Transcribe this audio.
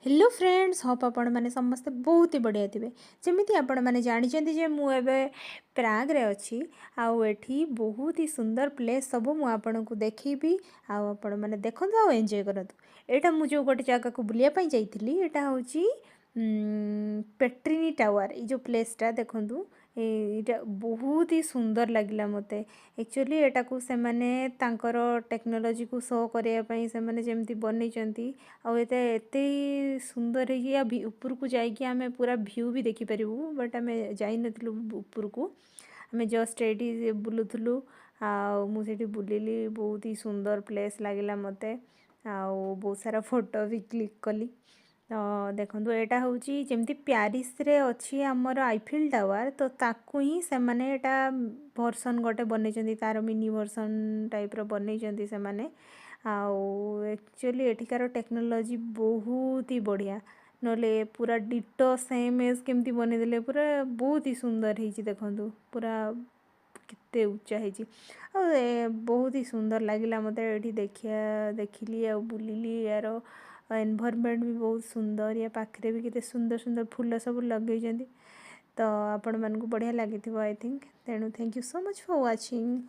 Hello friends, hope आपण मैंने समस्ते बहुत ही बढ़िया थे। जमी आपण मैंने जानते जे मुझे प्राग रे अच्छी आउ एठी बहुत ही सुंदर प्लेस सब मुझे देखी आपण मैंने देखु आ एंजॉय करूँ। यहाँ मुझे गोटे जगह को बुलायापी जाइली, यहाँ हूँ पेट्रिनी टावर। ये जो प्लेसटा देखूँ ये बहुत ही सुंदर लगिला मते। एक्चुअली एटा को से माने तांकर टेक्नोलोजी को शो करने से माने जेमती बनई आउ एते सुंदर है। ऊपर को जाइए आम पूरा व्यू भी देखिपर, बट आम जाई नथिलु ऊपर को, आम जस्ट ये बुलूलु आठी बुलिली। बहुत ही सुंदर प्लेस लगिला मते, आउ बहुत सारा फोटो भी क्लिक कली। तो देखो यहाँ हूँ जमी प्यारिस रे अच्छी आमर आईफिल टावर, तो ताकू ही से माने एटा वर्सन गोटे बनई, तार मिनी वर्सन टाइप बनई से माने। आउ एक्चुअली एठिकार टेक्नोलोजी बहुत ही बढ़िया, नले पूरा डिटो सेम एज केमती बनईदे, पूरा बहुत ही सुंदर है। देखो पूरा केते उच्चा है, बहुत ही सुंदर लगिला मते। ये देखिली आ बुलिली, यार एनवायरनमेंट भी बहुत सुंदर। या पाखे भी केते सुंदर सुंदर फूल सब लगे। तो आपण मानक बढ़िया लगी, आई थिंक। तेणु thank you so much for watching.